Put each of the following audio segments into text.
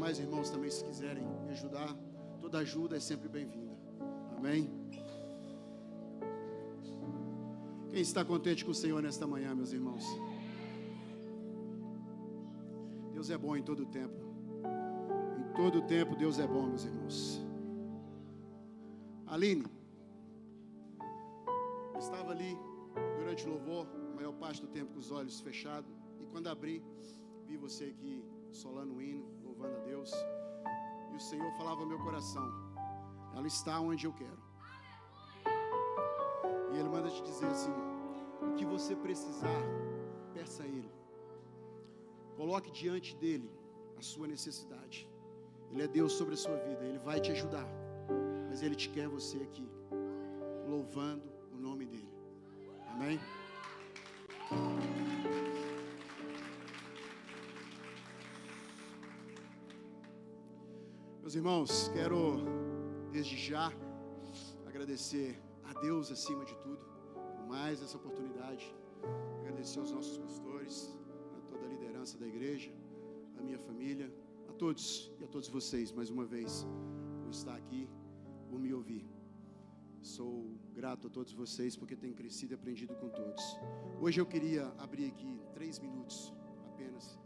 demais irmãos também, se quiserem me ajudar, toda ajuda é sempre bem-vinda. Amém? Quem está contente com o Senhor nesta manhã, meus irmãos? Deus é bom em todo o tempo. Em todo o tempo Deus é bom, meus irmãos. Aline, eu estava ali durante o louvor, a maior parte do tempo com os olhos fechados, e quando abri, vi você aqui solando o hino, louvando a Deus, e o Senhor falava ao meu coração: ela está onde eu quero. E Ele manda te dizer assim: o que você precisar, peça a Ele. Coloque diante dEle a sua necessidade. Ele é Deus sobre a sua vida, Ele vai te ajudar, mas Ele te quer você aqui, louvando o nome dEle. Amém? Meus irmãos, quero desde já agradecer a Deus acima de tudo por mais essa oportunidade. Agradecer aos nossos pastores, a toda a liderança da igreja, a minha família, a todos e a todos vocês mais uma vez por estar aqui, por me ouvir. Sou grato a todos vocês porque tenho crescido e aprendido com todos. Hoje eu queria abrir aqui 3 minutos apenas.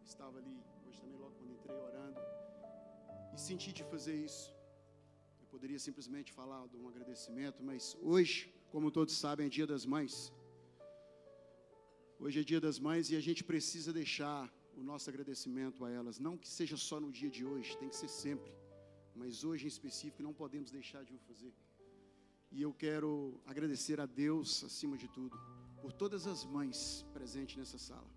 Estava ali hoje também logo quando entrei orando e senti de fazer isso. Eu poderia simplesmente falar de um agradecimento, mas hoje, como todos sabem, é Dia das Mães. Hoje é Dia das Mães e a gente precisa deixar o nosso agradecimento a elas. Não que seja só no dia de hoje, tem que ser sempre. Mas hoje em específico não podemos deixar de o fazer. E eu quero agradecer a Deus, acima de tudo, por todas as mães presentes nessa sala.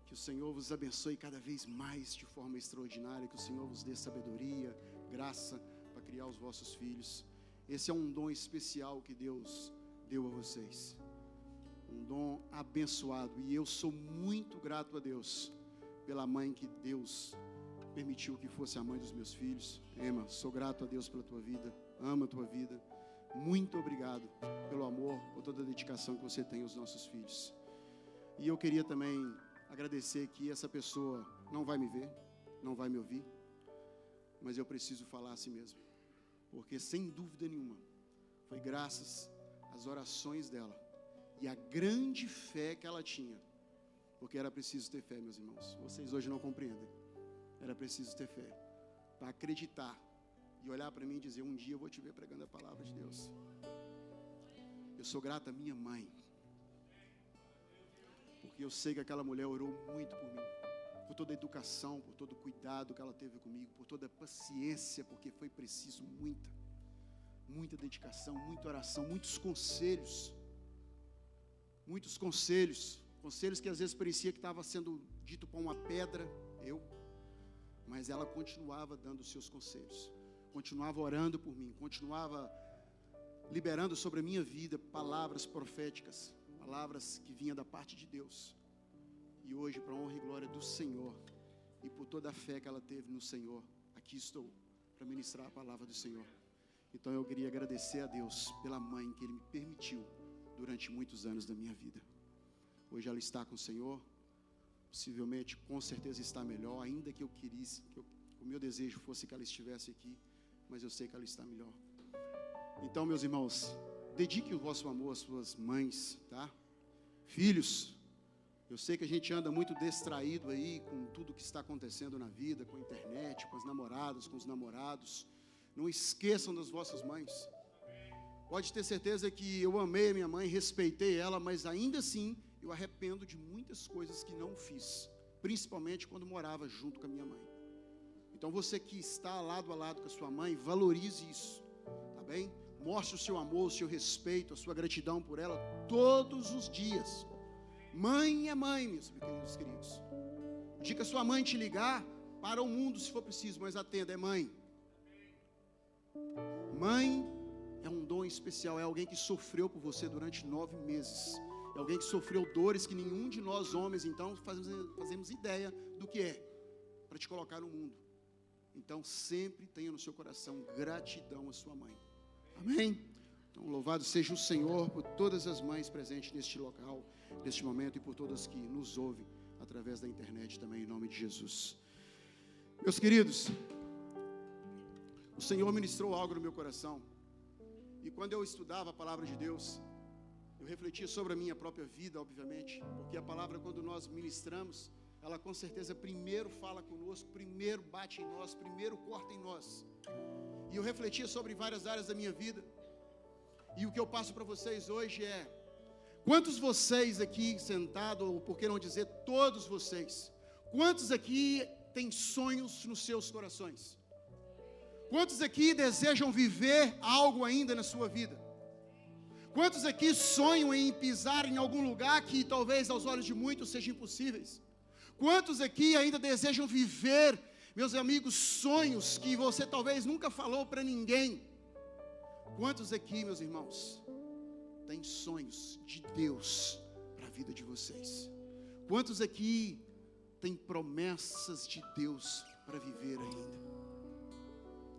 Que o Senhor vos abençoe cada vez mais de forma extraordinária, que o Senhor vos dê sabedoria, graça para criar os vossos filhos. Esse é um dom especial que Deus deu a vocês. Um dom abençoado. E eu sou muito grato a Deus pela mãe que Deus permitiu que fosse a mãe dos meus filhos. Emma, sou grato a Deus pela tua vida. Amo a tua vida. Muito obrigado pelo amor, por toda a dedicação que você tem aos nossos filhos. E eu queria também agradecer que essa pessoa não vai me ver, não vai me ouvir, mas eu preciso falar assim mesmo, porque sem dúvida nenhuma, foi graças às orações dela e à grande fé que ela tinha, porque era preciso ter fé, meus irmãos. Vocês hoje não compreendem, era preciso ter fé, para acreditar e olhar para mim e dizer: um dia eu vou te ver pregando a palavra de Deus. Eu sou grato à minha mãe, porque eu sei que aquela mulher orou muito por mim, por toda a educação, por todo o cuidado que ela teve comigo, por toda a paciência, porque foi preciso muita dedicação, muita oração, muitos conselhos, conselhos que às vezes parecia que estava sendo dito para uma pedra, mas ela continuava dando os seus conselhos, continuava orando por mim, continuava liberando sobre a minha vida palavras proféticas, palavras que vinham da parte de Deus. E hoje, para a honra e glória do Senhor, e por toda a fé que ela teve no Senhor, aqui estou para ministrar a palavra do Senhor. Então eu queria agradecer a Deus pela mãe que Ele me permitiu durante muitos anos da minha vida. Hoje ela está com o Senhor, possivelmente, com certeza está melhor, ainda que o meu desejo fosse que ela estivesse aqui, mas eu sei que ela está melhor. Então, meus irmãos, dediquem o vosso amor às suas mães, tá? Filhos, eu sei que a gente anda muito distraído aí com tudo que está acontecendo na vida, com a internet, com as namoradas, com os namorados. Não esqueçam das vossas mães. Pode ter certeza que eu amei a minha mãe, respeitei ela, mas ainda assim eu arrependo de muitas coisas que não fiz, principalmente quando morava junto com a minha mãe. Então você que está lado a lado com a sua mãe, valorize isso, tá bem? Mostre o seu amor, o seu respeito, a sua gratidão por ela todos os dias. Mãe é mãe, meus pequenos queridos. O dia que a sua mãe te ligar, para o mundo se for preciso, mas atenda, é mãe. Mãe é um dom especial, é alguém que sofreu por você durante 9 meses. É alguém que sofreu dores que nenhum de nós homens, então, fazemos ideia do que é, para te colocar no mundo. Então, sempre tenha no seu coração gratidão à sua mãe. Amém? Então, louvado seja o Senhor por todas as mães presentes neste local, neste momento, e por todas que nos ouvem através da internet também, em nome de Jesus. Meus queridos, o Senhor ministrou algo no meu coração. E quando eu estudava a palavra de Deus, eu refletia sobre a minha própria vida, obviamente, porque a palavra, quando nós ministramos, ela com certeza primeiro fala conosco, primeiro bate em nós, primeiro corta em nós. E eu refletia sobre várias áreas da minha vida. E o que eu passo para vocês hoje é: quantos vocês aqui sentados, ou por que não dizer todos vocês, quantos aqui têm sonhos nos seus corações? Quantos aqui desejam viver algo ainda na sua vida? Quantos aqui sonham em pisar em algum lugar que talvez aos olhos de muitos sejam impossíveis? Quantos aqui ainda desejam viver, meus amigos, sonhos que você talvez nunca falou para ninguém? Quantos aqui, meus irmãos, têm sonhos de Deus para a vida de vocês? Quantos aqui têm promessas de Deus para viver ainda?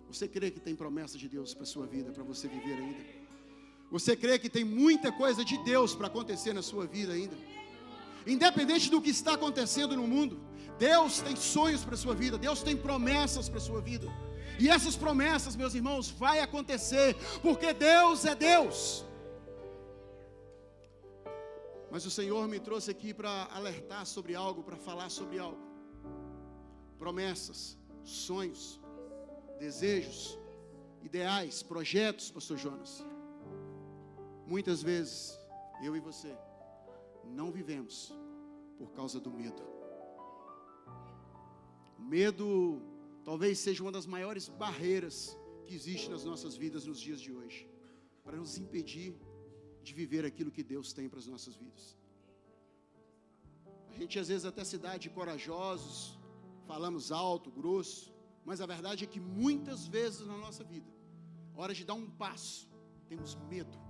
Você crê que tem promessas de Deus para a sua vida, para você viver ainda? Você crê que tem muita coisa de Deus para acontecer na sua vida ainda? Independente do que está acontecendo no mundo, Deus tem sonhos para a sua vida, Deus tem promessas para a sua vida. E essas promessas, meus irmãos, vai acontecer, porque Deus é Deus. Mas o Senhor me trouxe aqui para alertar sobre algo, para falar sobre algo. Promessas, sonhos, desejos, ideais, projetos, pastor Jonas. Muitas vezes, eu e você, não vivemos por causa do medo. O medo talvez seja uma das maiores barreiras que existe nas nossas vidas nos dias de hoje, para nos impedir de viver aquilo que Deus tem para as nossas vidas. A gente às vezes até se dá de corajosos, falamos alto, grosso, mas a verdade é que muitas vezes na nossa vida, hora de dar um passo, temos medo.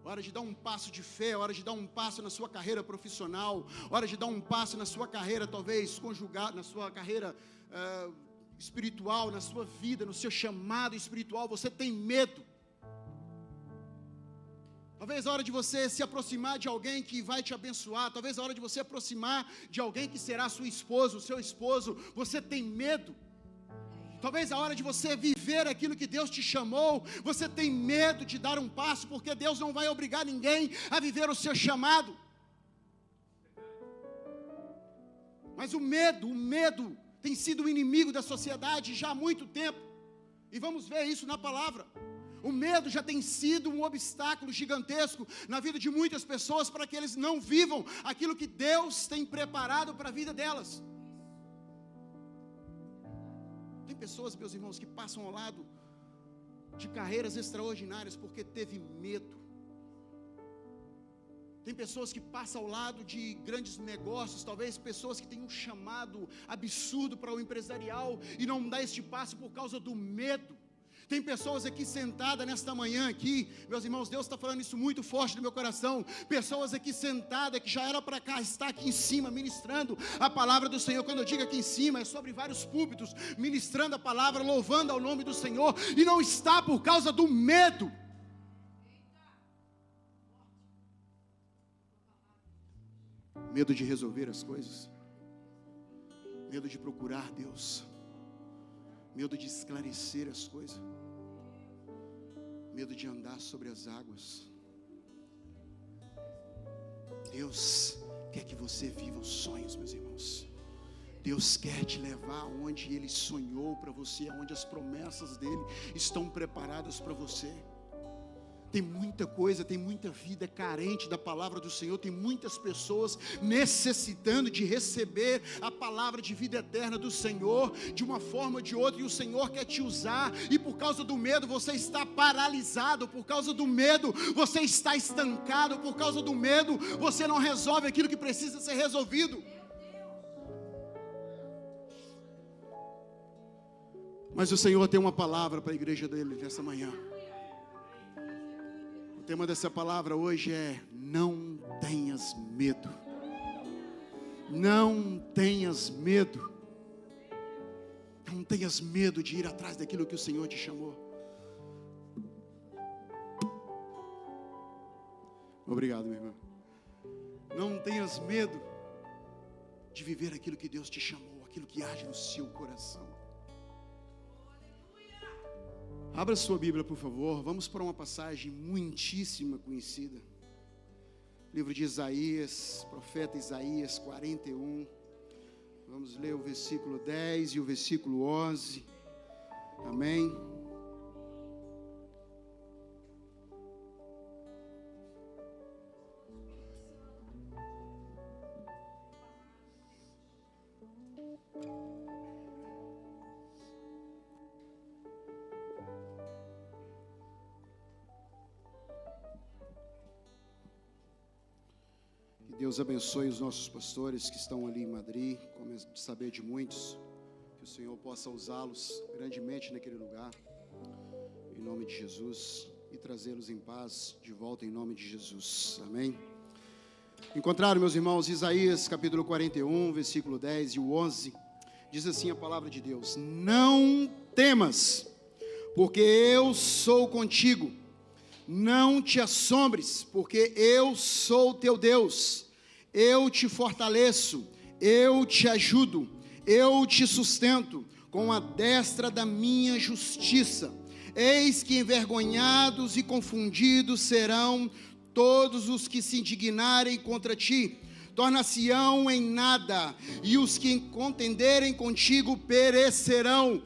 Hora de dar um passo de fé, hora de dar um passo na sua carreira profissional, hora de dar um passo na sua carreira talvez conjugal, na sua carreira espiritual, na sua vida, no seu chamado espiritual, você tem medo. Talvez a hora de você se aproximar de alguém que vai te abençoar, talvez a hora de você aproximar de alguém que será sua esposa, o seu esposo, você tem medo. Talvez a hora de você viver aquilo que Deus te chamou, você tem medo de dar um passo, porque Deus não vai obrigar ninguém a viver o seu chamado. Mas o medo tem sido o inimigo da sociedade já há muito tempo, e vamos ver isso na palavra. O medo já tem sido um obstáculo gigantesco na vida de muitas pessoas, para que eles não vivam aquilo que Deus tem preparado para a vida delas. Tem pessoas, meus irmãos, que passam ao lado de carreiras extraordinárias porque teve medo. Tem pessoas que passam ao lado de grandes negócios, talvez pessoas que têm um chamado absurdo para o empresarial e não dá este passo por causa do medo. Tem pessoas aqui sentadas nesta manhã aqui, meus irmãos, Deus está falando isso muito forte no meu coração. Pessoas aqui sentadas que já era para cá, está aqui em cima ministrando a palavra do Senhor. Quando eu digo aqui em cima, é sobre vários púlpitos, ministrando a palavra, louvando ao nome do Senhor, e não está por causa do medo. Medo de resolver as coisas, medo de procurar Deus, medo de esclarecer as coisas, medo de andar sobre as águas. Deus quer que você viva os sonhos, meus irmãos. Deus quer te levar onde Ele sonhou para você, onde as promessas dEle estão preparadas para você. Tem muita coisa, tem muita vida carente da palavra do Senhor. Tem muitas pessoas necessitando de receber a palavra de vida eterna do Senhor, de uma forma ou de outra, e o Senhor quer te usar, e por causa do medo você está paralisado, por causa do medo você está estancado, por causa do medo você não resolve aquilo que precisa ser resolvido. Mas o Senhor tem uma palavra para a igreja dele nessa manhã. O tema dessa palavra hoje é: não tenhas medo. Não tenhas medo. Não tenhas medo de ir atrás daquilo que o Senhor te chamou. Obrigado, meu irmão. Não tenhas medo de viver aquilo que Deus te chamou, aquilo que arde no seu coração. Abra sua Bíblia, por favor. Vamos para uma passagem muitíssima conhecida. Livro de Isaías, profeta Isaías 41. Vamos ler o versículo 10 e o versículo 11. Amém. Deus abençoe os nossos pastores que estão ali em Madrid, como de saber de muitos, que o Senhor possa usá-los grandemente naquele lugar, em nome de Jesus, e trazê-los em paz de volta em nome de Jesus, amém. Encontraram, meus irmãos, Isaías capítulo 41, versículo 10 e o 11, diz assim a palavra de Deus: não temas, porque eu sou contigo, não te assombres, porque eu sou teu Deus. Eu te fortaleço, eu te ajudo, eu te sustento com a destra da minha justiça. Eis que envergonhados e confundidos serão todos os que se indignarem contra ti. Tornar-se-ão em nada, e os que contenderem contigo perecerão.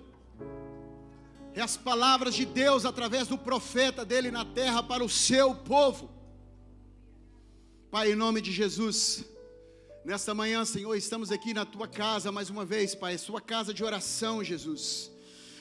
É as palavras de Deus através do profeta dele na terra para o seu povo. Pai, em nome de Jesus, nesta manhã, Senhor, estamos aqui na tua casa mais uma vez, Pai, sua casa de oração, Jesus.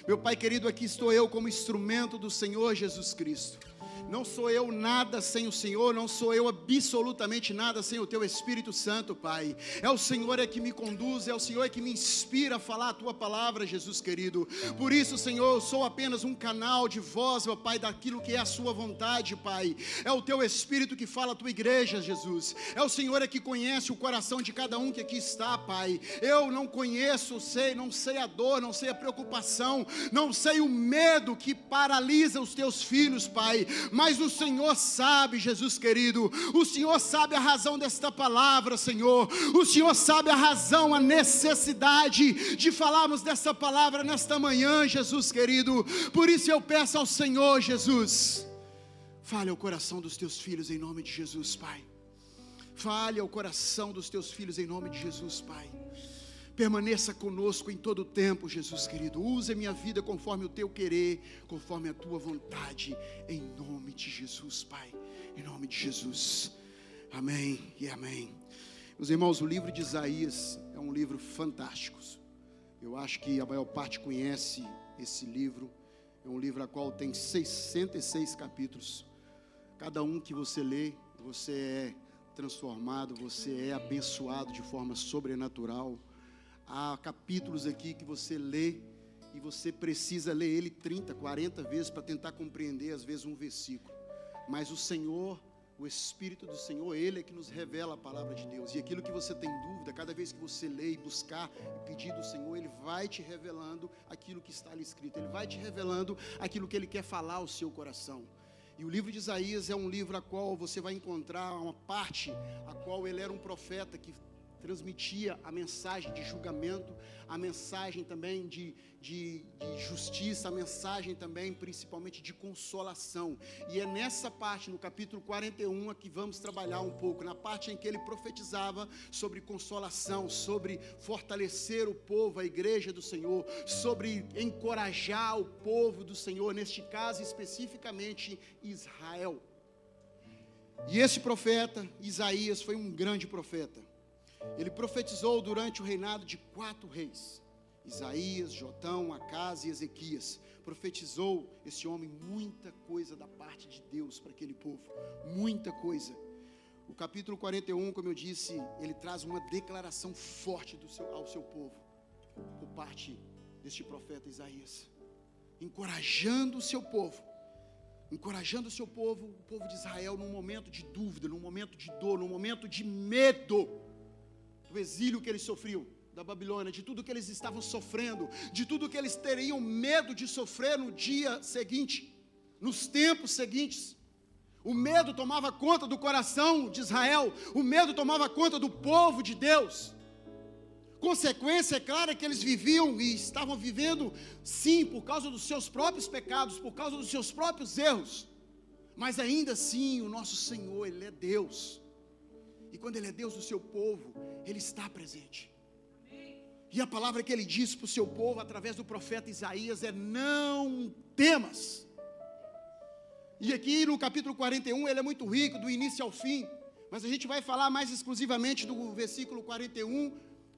Meu Pai querido, aqui estou eu como instrumento do Senhor Jesus Cristo. Não sou eu nada sem o Senhor, não sou eu absolutamente nada sem o Teu Espírito Santo, Pai. É o Senhor é que me conduz, é o Senhor é que me inspira a falar a Tua palavra, Jesus querido. Por isso, Senhor, eu sou apenas um canal de voz, meu Pai, daquilo que é a Sua vontade, Pai. É o Teu Espírito que fala a Tua igreja, Jesus. É o Senhor é que conhece o coração de cada um que aqui está, Pai. Eu não conheço, não sei a dor, não sei a preocupação, não sei o medo que paralisa os Teus filhos, Pai. Mas o Senhor sabe, Jesus querido, o Senhor sabe a razão desta palavra, Senhor. O Senhor sabe a razão, a necessidade de falarmos dessa palavra nesta manhã, Jesus querido. Por isso eu peço ao Senhor, Jesus, fale ao coração dos teus filhos em nome de Jesus, Pai. Fale ao coração dos teus filhos em nome de Jesus, Pai. Permaneça conosco em todo o tempo, Jesus querido. Use a minha vida conforme o teu querer, conforme a tua vontade, em nome de Jesus, Pai. Em nome de Jesus. Amém e amém. Meus irmãos, o livro de Isaías é um livro fantástico. Eu acho que a maior parte conhece esse livro. É um livro a qual tem 66 capítulos. Cada um que você lê, você é transformado, você é abençoado de forma sobrenatural. Há capítulos aqui que você lê e você precisa ler ele 30, 40 vezes para tentar compreender às vezes um versículo. Mas o Senhor, o Espírito do Senhor, Ele é que nos revela a palavra de Deus. E aquilo que você tem dúvida, cada vez que você lê e buscar e pedir do Senhor, Ele vai te revelando aquilo que está ali escrito. Ele vai te revelando aquilo que Ele quer falar ao seu coração. E o livro de Isaías é um livro a qual você vai encontrar uma parte a qual ele era um profeta que transmitia a mensagem de julgamento, a mensagem também de justiça, a mensagem também principalmente de consolação. E é nessa parte, no capítulo 41, que vamos trabalhar um pouco, na parte em que ele profetizava sobre consolação, sobre fortalecer o povo, a igreja do Senhor, sobre encorajar o povo do Senhor, neste caso especificamente Israel. E esse profeta, Isaías, foi um grande profeta. Ele profetizou durante o reinado de 4 reis, Isaías, Jotão, Acás e Ezequias. Profetizou esse homem muita coisa da parte de Deus para aquele povo, muita coisa. O capítulo 41, como eu disse, ele traz uma declaração forte ao seu povo, por parte deste profeta Isaías, encorajando o seu povo, o povo de Israel num momento de dúvida, num momento de dor, num momento de medo, do exílio que eles sofriam da Babilônia, de tudo que eles estavam sofrendo, de tudo que eles teriam medo de sofrer no dia seguinte, nos tempos seguintes. O medo tomava conta do coração de Israel, o medo tomava conta do povo de Deus. consequência, é claro, é que eles viviam e estavam vivendo, sim, por causa dos seus próprios pecados, por causa dos seus próprios erros. Mas ainda assim, o nosso Senhor, Ele é Deus. E quando Ele é Deus do seu povo, Ele está presente. E a palavra que Ele disse para o seu povo, através do profeta Isaías, é: não temas. E aqui no capítulo 41, ele é muito rico, do início ao fim. Mas a gente vai falar mais exclusivamente do versículo 41,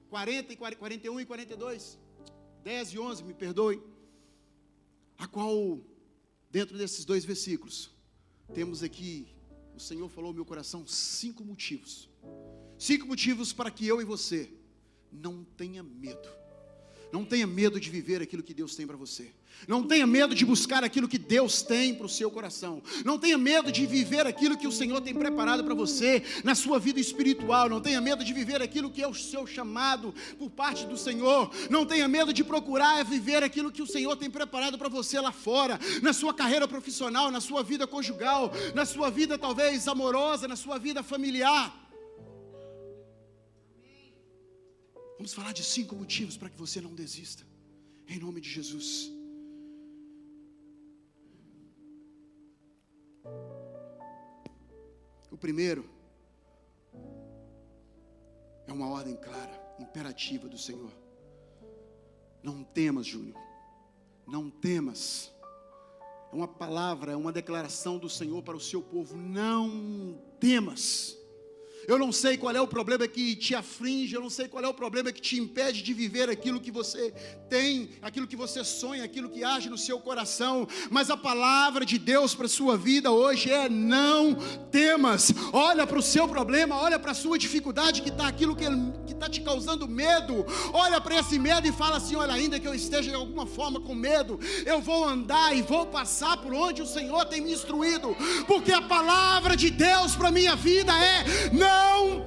41 e 42. 10 e 11, me perdoe. A qual, dentro desses dois versículos, temos aqui, o Senhor falou ao meu coração, 5 motivos. 5 motivos para que eu e você não tenha medo. Não tenha medo de viver aquilo que Deus tem para você. Não tenha medo de buscar aquilo que Deus tem para o seu coração. Não tenha medo de viver aquilo que o Senhor tem preparado para você na sua vida espiritual. Não tenha medo de viver aquilo que é o seu chamado por parte do Senhor. Não tenha medo de procurar viver aquilo que o Senhor tem preparado para você lá fora, na sua carreira profissional, na sua vida conjugal, na sua vida talvez amorosa, na sua vida familiar. Vamos falar de 5 motivos para que você não desista, em nome de Jesus. O primeiro é uma ordem clara, imperativa do Senhor. Não temas, Júnior, não temas. É uma palavra, é uma declaração do Senhor para o seu povo: não temas. Eu não sei qual é o problema que te aflige, eu não sei qual é o problema que te impede de viver aquilo que você tem, aquilo que você sonha, aquilo que age no seu coração, mas a palavra de Deus para a sua vida hoje é: não temas. Olha para o seu problema, olha para a sua dificuldade, que está aquilo que está te causando medo, olha para esse medo e fala assim: olha, ainda que eu esteja de alguma forma com medo, eu vou andar e vou passar por onde o Senhor tem me instruído, porque a palavra de Deus para a minha vida é: não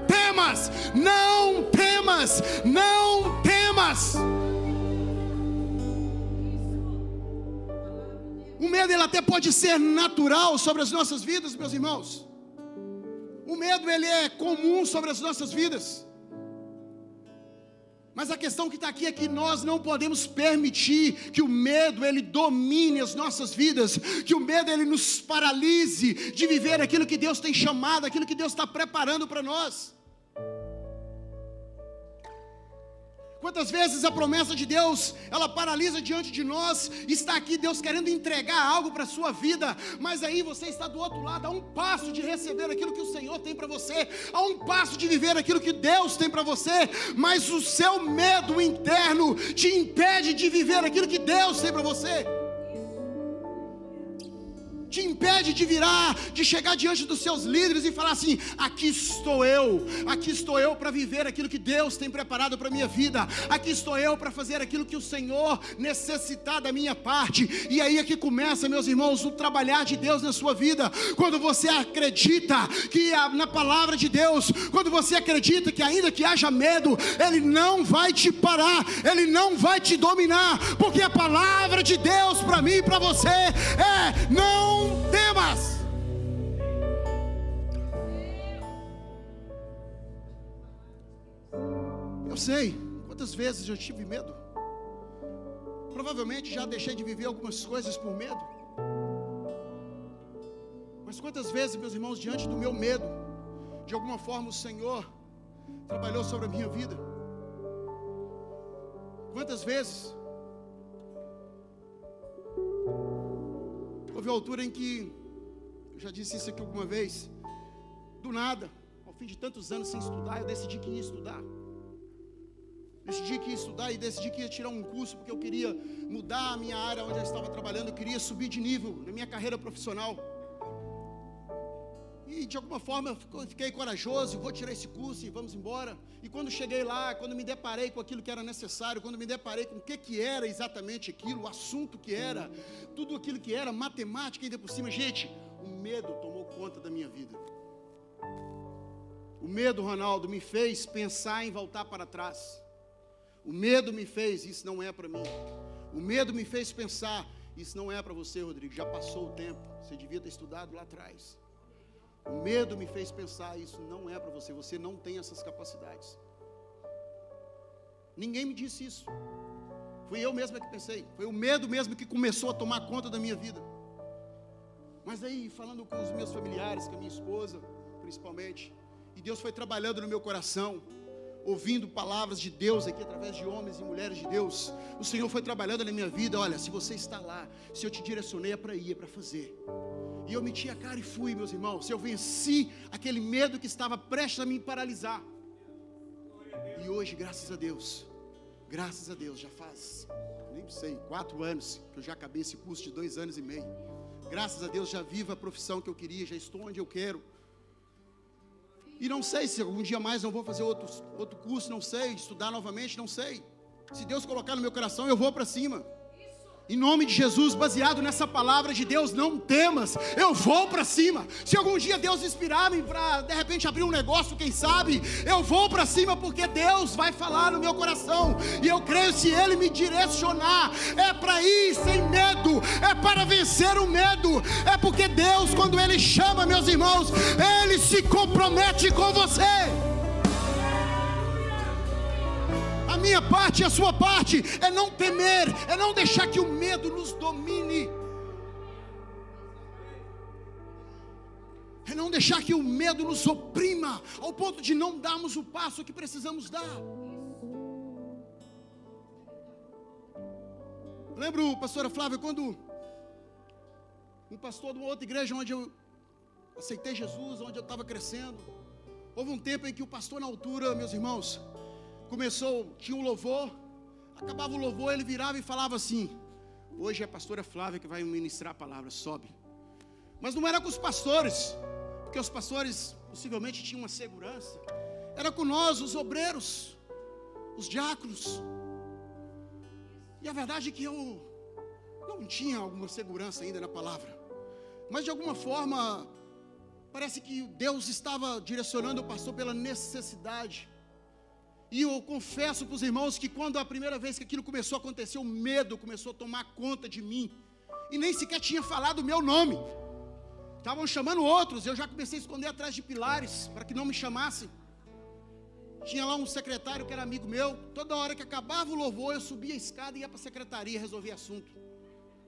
temas, não temas, não temas. O medo, ele até pode ser natural sobre as nossas vidas, meus irmãos. O medo, ele é comum sobre as nossas vidas. Mas a questão que está aqui é que nós não podemos permitir que o medo, ele domine as nossas vidas, que o medo, ele nos paralise de viver aquilo que Deus tem chamado, aquilo que Deus está preparando para nós. Quantas vezes a promessa de Deus, ela paralisa diante de nós. Está aqui Deus querendo entregar algo para a sua vida, mas aí você está do outro lado, a um passo de receber aquilo que o Senhor tem para você, a um passo de viver aquilo que Deus tem para você, mas o seu medo interno te impede de viver aquilo que Deus tem para você. Te impede de virar, de chegar diante dos seus líderes e falar assim: aqui estou eu para viver aquilo que Deus tem preparado para a minha vida, aqui estou eu para fazer aquilo que o Senhor necessitar da minha parte. E aí é que começa, meus irmãos, o trabalhar de Deus na sua vida. Quando você acredita que na palavra de Deus, quando você acredita que ainda que haja medo, Ele não vai te parar, Ele não vai te dominar, porque a palavra de Deus para mim e para você é: não temas. Eu sei quantas vezes eu tive medo. Provavelmente já deixei de viver algumas coisas por medo. Mas quantas vezes, meus irmãos, diante do meu medo, de alguma forma o Senhor trabalhou sobre a minha vida. Quantas vezes houve uma altura em que, eu já disse isso aqui alguma vez, do nada, ao fim de tantos anos sem estudar, eu decidi que ia estudar. Decidi que ia estudar e decidi que ia tirar um curso, porque eu queria mudar a minha área onde eu estava trabalhando, eu queria subir de nível na minha carreira profissional. E de alguma forma eu fiquei corajoso: vou tirar esse curso e vamos embora. E quando cheguei lá, quando me deparei com aquilo que era necessário, quando me deparei com o que era exatamente aquilo, o assunto que era, tudo aquilo que era, matemática ainda por cima, gente, o medo tomou conta da minha vida. O medo, Ronaldo, me fez pensar em voltar para trás. O medo me fez: isso não é para mim. O medo me fez pensar: isso não é para você, Rodrigo, já passou o tempo, você devia ter estudado lá atrás. O medo me fez pensar: isso não é para você, você não tem essas capacidades. Ninguém me disse isso. Fui eu mesmo que pensei. Foi o medo mesmo que começou a tomar conta da minha vida. Mas aí, falando com os meus familiares, com a minha esposa, principalmente, e Deus foi trabalhando no meu coração, ouvindo palavras de Deus aqui, através de homens e mulheres de Deus. O Senhor foi trabalhando na minha vida. Olha, se você está lá, se eu te direcionei, é para ir, é para fazer. E eu meti a cara e fui, meus irmãos. Eu venci aquele medo que estava prestes a me paralisar. E hoje, graças a Deus, já faz, nem sei, 4 anos, que eu já acabei esse curso de 2 anos e meio. Graças a Deus, já vivo a profissão que eu queria, já estou onde eu quero. E não sei se algum dia mais eu vou fazer outro curso, não sei, estudar novamente, não sei. Se Deus colocar no meu coração, eu vou para cima. Em nome de Jesus, baseado nessa palavra de Deus, não temas, eu vou para cima. Se algum dia Deus inspirar-me para, de repente, abrir um negócio, quem sabe, eu vou para cima, porque Deus vai falar no meu coração. E eu creio, se Ele me direcionar, é para ir sem medo, é para vencer o medo. É porque Deus, quando Ele chama, meus irmãos, Ele se compromete com você. A minha parte e a sua parte é não temer, é não deixar que o medo nos domine, é não deixar que o medo nos oprima, ao ponto de não darmos o passo que precisamos dar. Lembro, pastora Flávia, quando um pastor de uma outra igreja, onde eu aceitei Jesus, onde eu estava crescendo, houve um tempo em que o pastor, na altura, meus irmãos, tinha um louvor, acabava o louvor, ele virava e falava assim: hoje é a pastora Flávia que vai ministrar a palavra, sobe. Mas não era com os pastores, porque os pastores possivelmente tinham uma segurança, era com nós, os obreiros, os diáconos. E a verdade é que eu não tinha alguma segurança ainda na palavra, mas de alguma forma, parece que Deus estava direcionando o pastor pela necessidade. E eu confesso para os irmãos que quando a primeira vez que aquilo começou a acontecer, o medo começou a tomar conta de mim. E nem sequer tinha falado o meu nome. Estavam chamando outros, eu já comecei a esconder atrás de pilares, para que não me chamassem. Tinha lá um secretário que era amigo meu. Toda hora que acabava o louvor, eu subia a escada e ia para a secretaria resolver assunto.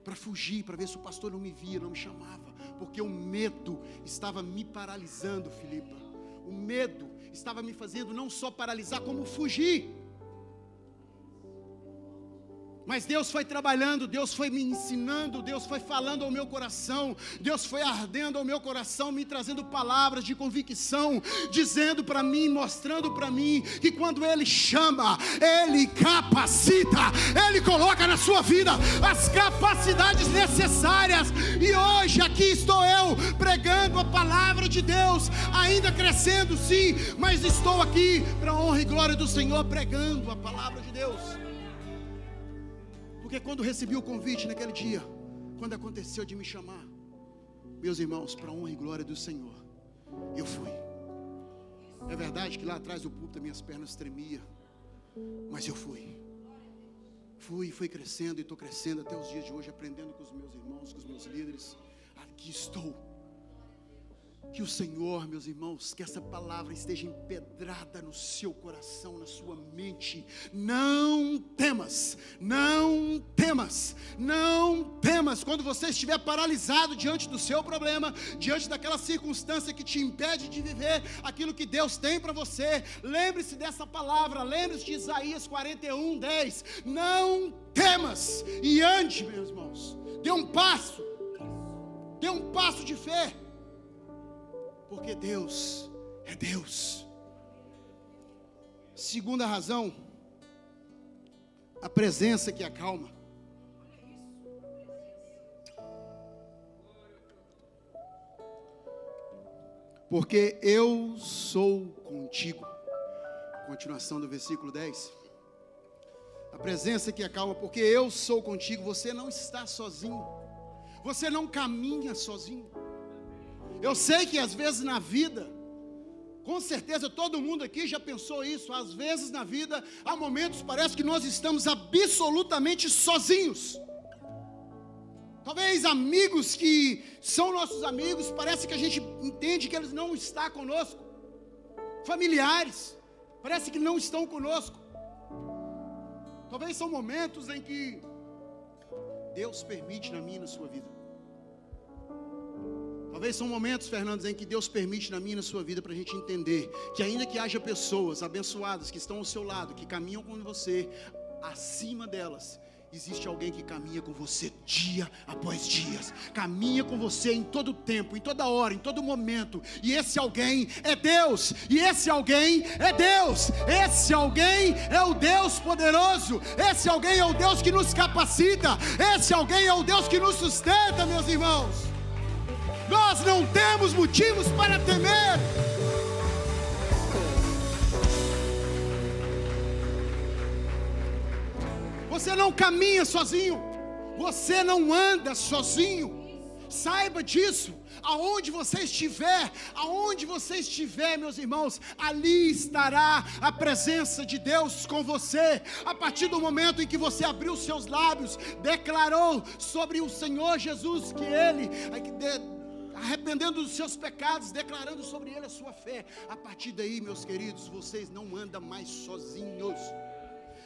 Para fugir, para ver se o pastor não me via, não me chamava. Porque o medo estava me paralisando, Filipa. O medo estava me fazendo não só paralisar, como fugir. Mas Deus foi trabalhando, Deus foi me ensinando, Deus foi falando ao meu coração, Deus foi ardendo ao meu coração, me trazendo palavras de convicção, dizendo para mim, mostrando para mim, que quando Ele chama, Ele capacita, Ele coloca na sua vida as capacidades necessárias. E hoje aqui estou eu, pregando a palavra de Deus, ainda crescendo sim, mas estou aqui para a honra e glória do Senhor, pregando a palavra de Deus. Porque quando recebi o convite naquele dia, quando aconteceu de me chamar, meus irmãos, para a honra e glória do Senhor, eu fui. É verdade que lá atrás do púlpito minhas pernas tremiam, mas eu fui. Fui crescendo e estou crescendo até os dias de hoje, aprendendo com os meus irmãos, com os meus líderes. Aqui estou. Que o Senhor, meus irmãos, que essa palavra esteja empedrada no seu coração, na sua mente. Não temas, não temas, não temas. Quando você estiver paralisado diante do seu problema, diante daquela circunstância que te impede de viver aquilo que Deus tem para você, lembre-se dessa palavra, lembre-se de Isaías 41:10. Não temas e ande, meus irmãos. Dê um passo de fé. Porque Deus é Deus. Segunda razão, a presença que acalma. Porque eu sou contigo. Continuação do versículo 10. A presença que acalma, porque eu sou contigo. Você não está sozinho. Você não caminha sozinho. Eu sei que às vezes na vida, com certeza todo mundo aqui já pensou isso, às vezes na vida, há momentos parece que nós estamos absolutamente sozinhos. Talvez amigos que são nossos amigos, parece que a gente entende que eles não estão conosco. Familiares, parece que não estão conosco. Talvez são momentos em que Deus permite na minha e na sua vida. Talvez são momentos, Fernandes, em que Deus permite na minha e na sua vida para a gente entender que ainda que haja pessoas abençoadas que estão ao seu lado, que caminham com você, acima delas existe alguém que caminha com você dia após dia, caminha com você em todo tempo, em toda hora, em todo momento, e esse alguém é Deus, e esse alguém é Deus, esse alguém é o Deus poderoso, esse alguém é o Deus que nos capacita, esse alguém é o Deus que nos sustenta, meus irmãos. Nós não temos motivos para temer. Você não caminha sozinho, você não anda sozinho, saiba disso. Aonde você estiver, meus irmãos, ali estará a presença de Deus com você. A partir do momento em que você abriu seus lábios, declarou sobre o Senhor Jesus que Ele, arrependendo dos seus pecados, declarando sobre Ele a sua fé, a partir daí, meus queridos, vocês não andam mais sozinhos.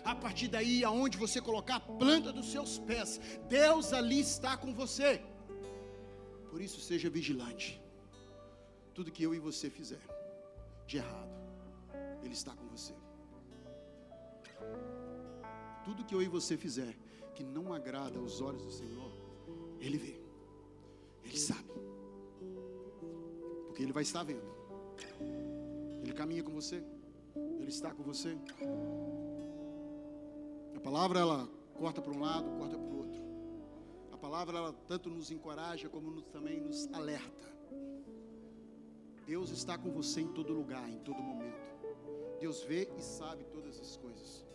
A partir daí, aonde você colocar a planta dos seus pés, Deus ali está com você. Por isso, seja vigilante. Tudo que eu e você fizer de errado, Ele está com você. Tudo que eu e você fizer que não agrada aos olhos do Senhor, Ele vê, Ele sabe, porque Ele vai estar vendo. Ele caminha com você, Ele está com você. A palavra, ela corta para um lado, corta para o outro. A palavra, ela tanto nos encoraja, como também nos alerta. Deus está com você em todo lugar, em todo momento. Deus vê e sabe todas as coisas.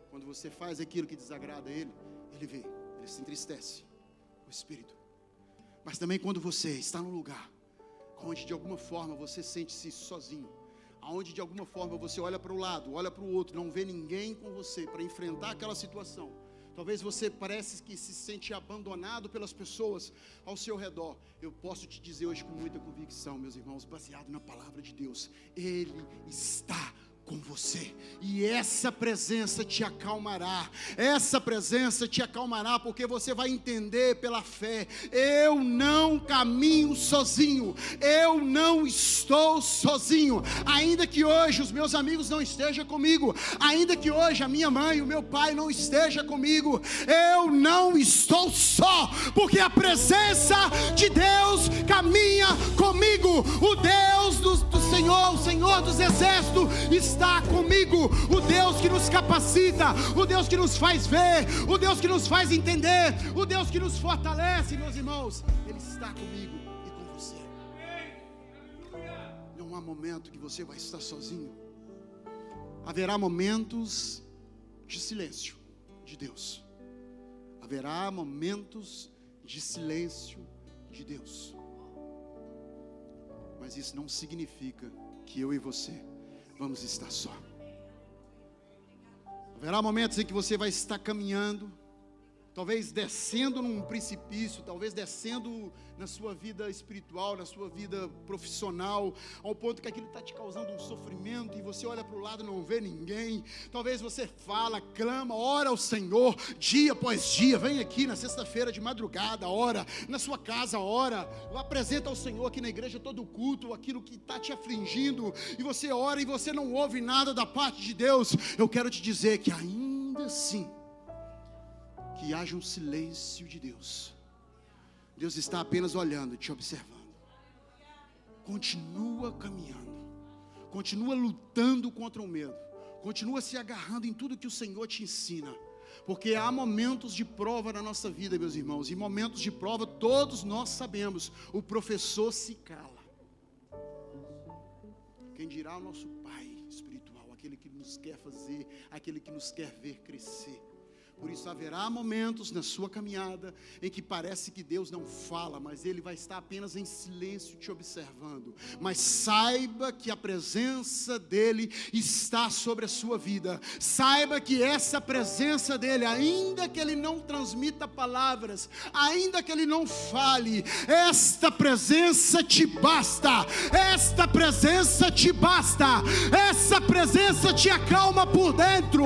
Quando você faz aquilo que desagrada a Ele, Ele vê, Ele se entristece, o Espírito. Mas também quando você está num lugar onde de alguma forma você sente-se sozinho, aonde de alguma forma você olha para o lado, olha para o outro, não vê ninguém com você para enfrentar aquela situação. Talvez você parece que se sente abandonado pelas pessoas ao seu redor. Eu posso te dizer hoje com muita convicção, meus irmãos, baseado na palavra de Deus, Ele está com você, e essa presença te acalmará, porque você vai entender pela fé, eu não caminho sozinho, eu não estou sozinho, ainda que hoje os meus amigos não estejam comigo, ainda que hoje a minha mãe e o meu pai não estejam comigo, eu não estou só, porque a presença de Deus caminha comigo, o Deus do Senhor, o Senhor dos exércitos está comigo, o Deus que nos capacita, o Deus que nos faz ver, o Deus que nos faz entender, o Deus que nos fortalece, meus irmãos, Ele está comigo e com você. Não há momento que você vai estar sozinho, haverá momentos de silêncio de Deus, haverá momentos de silêncio de Deus, mas isso não significa que eu e você vamos estar só. Haverá momentos em que você vai estar caminhando, talvez descendo num precipício, talvez descendo na sua vida espiritual, na sua vida profissional, ao ponto que aquilo está te causando um sofrimento, e você olha para o lado e não vê ninguém. Talvez você fala, clama, ora ao Senhor, dia após dia, vem aqui na sexta-feira de madrugada, ora, na sua casa, ora, apresenta ao Senhor aqui na igreja todo o culto, aquilo que está te afligindo, e você ora e você não ouve nada da parte de Deus. Eu quero te dizer que ainda assim, que haja um silêncio de Deus, Deus está apenas olhando, te observando. Continua caminhando, continua lutando contra o medo, continua se agarrando em tudo que o Senhor te ensina, porque há momentos de prova na nossa vida, meus irmãos, e momentos de prova todos nós sabemos, o professor se cala. Quem dirá o nosso Pai espiritual, aquele que nos quer fazer, aquele que nos quer ver crescer. Por isso haverá momentos na sua caminhada em que parece que Deus não fala, mas Ele vai estar apenas em silêncio te observando. Mas saiba que a presença dEle está sobre a sua vida. Saiba que essa presença dEle, ainda que Ele não transmita palavras, ainda que Ele não fale, esta presença te basta. Esta presença te basta. Essa presença te acalma por dentro.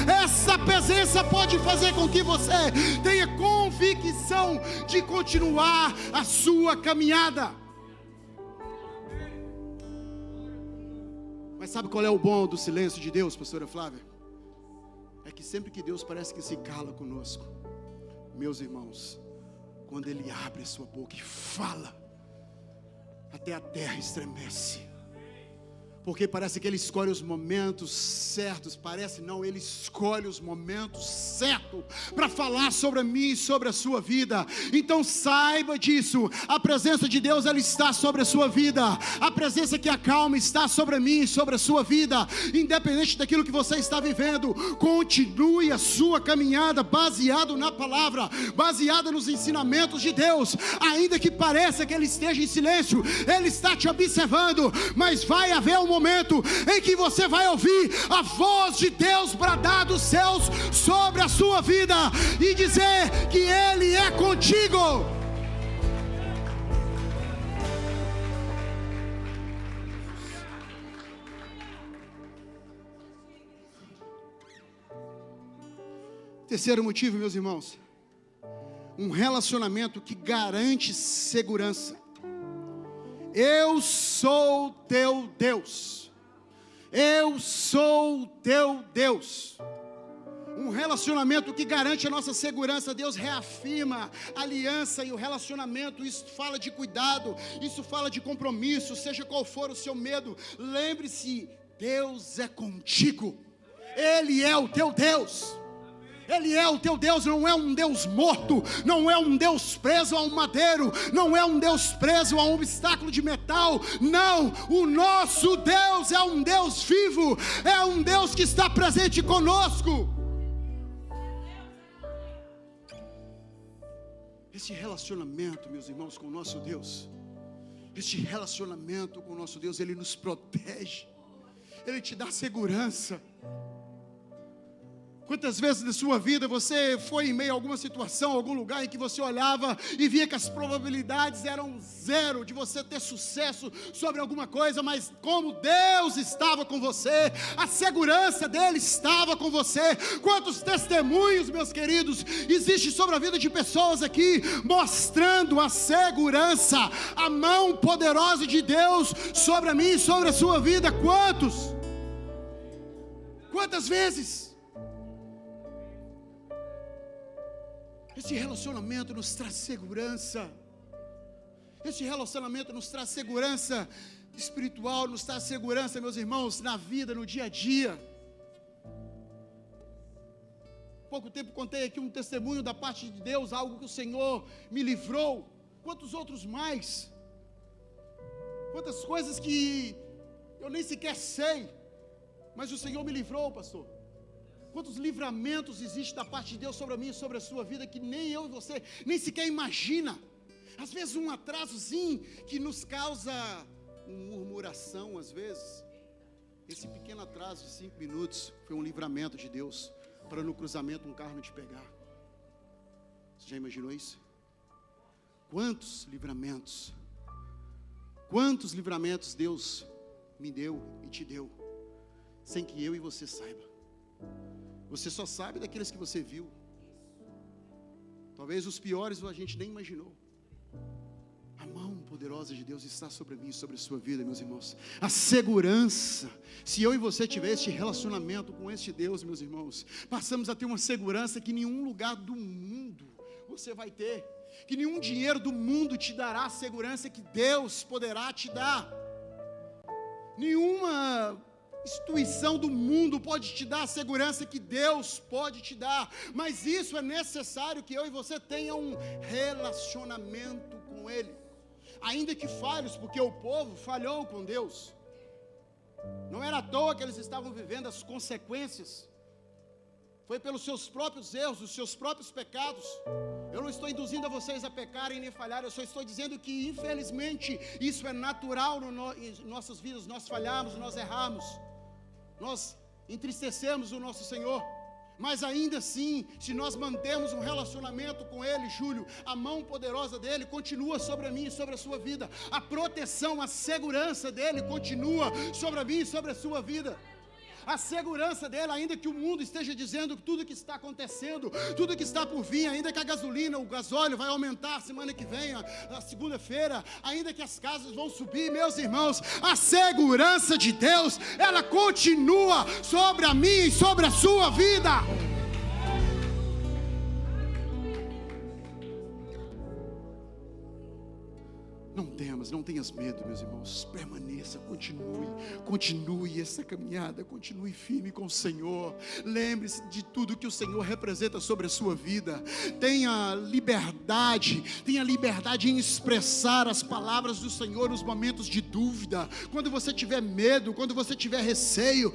Essa presença pode fazer com que você tenha convicção de continuar a sua caminhada. Mas sabe qual é o bom do silêncio de Deus, pastora Flávia? É que sempre que Deus parece que se cala conosco, meus irmãos, quando Ele abre a sua boca e fala, até a terra estremece. Porque parece que Ele escolhe os momentos certos. Parece não, Ele escolhe os momentos certos para falar sobre a mim e sobre a sua vida. Então saiba disso. A presença de Deus, ela está sobre a sua vida. A presença que acalma está sobre a mim e sobre a sua vida. Independente daquilo que você está vivendo, continue a sua caminhada baseado na palavra, baseada nos ensinamentos de Deus. Ainda que pareça que Ele esteja em silêncio, Ele está te observando. Mas vai haver um momento em que você vai ouvir a voz de Deus bradar dos céus sobre a sua vida e dizer que Ele é contigo. Terceiro motivo, meus irmãos, um relacionamento que garante segurança. Eu sou teu Deus. Eu sou teu Deus. Um relacionamento que garante a nossa segurança. Deus reafirma a aliança e o relacionamento. Isso fala de cuidado, isso fala de compromisso, seja qual for o seu medo. Lembre-se, Deus é contigo. Ele é o teu Deus. Ele é o teu Deus, não é um Deus morto, não é um Deus preso a um madeiro, não é um Deus preso a um obstáculo de metal. Não, o nosso Deus é um Deus vivo, é um Deus que está presente conosco. Esse relacionamento, meus irmãos, com o nosso Deus, este relacionamento com o nosso Deus, Ele nos protege, Ele te dá segurança. Quantas vezes na sua vida você foi em meio a alguma situação, algum lugar em que você olhava e via que as probabilidades eram zero de você ter sucesso sobre alguma coisa, mas como Deus estava com você, a segurança dEle estava com você. Quantos testemunhos, meus queridos, existe sobre a vida de pessoas aqui, mostrando a segurança, a mão poderosa de Deus sobre a mim e sobre a sua vida. Quantas vezes? Esse relacionamento nos traz segurança. Esse relacionamento nos traz segurança espiritual, nos traz segurança, meus irmãos, na vida, no dia a dia. Pouco tempo contei aqui um testemunho da parte de Deus, algo que o Senhor me livrou. Quantos outros mais? Quantas coisas que eu nem sequer sei, mas o Senhor me livrou, pastor. Quantos livramentos existem da parte de Deus sobre a mim e sobre a sua vida que nem eu e você nem sequer imagina. Às vezes um atrasozinho que nos causa uma murmuração, às vezes. Esse pequeno atraso de 5 minutos foi um livramento de Deus para no cruzamento um carro não te pegar. Você já imaginou isso? Quantos livramentos Deus me deu e te deu, sem que eu e você saiba. Você só sabe daqueles que você viu. Talvez os piores a gente nem imaginou. A mão poderosa de Deus está sobre mim e sobre a sua vida, meus irmãos. A segurança, se eu e você tiver este relacionamento com este Deus, meus irmãos, passamos a ter uma segurança que nenhum lugar do mundo você vai ter, que nenhum dinheiro do mundo te dará a segurança que Deus poderá te dar. Nenhuma instituição do mundo pode te dar a segurança que Deus pode te dar, mas isso é necessário que eu e você tenham um relacionamento com Ele, ainda que falhos, porque o povo falhou com Deus. Não era à toa que eles estavam vivendo as consequências foi pelos seus próprios erros, os seus próprios pecados. Eu não estou induzindo a vocês a pecarem nem falhar, eu só estou dizendo que, infelizmente, isso é natural em nossas vidas. Nós falhamos, nós erramos, nós entristecemos o nosso Senhor. Mas ainda assim, se nós mantemos um relacionamento com Ele, Júlio, a mão poderosa dEle continua sobre a mim e sobre a sua vida. A proteção, a segurança dEle continua sobre a mim e sobre a sua vida. A segurança dele, ainda que o mundo esteja dizendo tudo que está acontecendo, tudo que está por vir, ainda que a gasolina, o gasóleo vai aumentar semana que vem, a segunda-feira, ainda que as casas vão subir, meus irmãos, a segurança de Deus, ela continua sobre a minha e sobre a sua vida. Não temas, não tenhas medo, meus irmãos. Permaneça, continue essa caminhada, continue firme com o Senhor. Lembre-se de tudo que o Senhor representa sobre a sua vida. Tenha liberdade em expressar as palavras do Senhor nos momentos de dúvida. Quando você tiver medo, quando você tiver receio,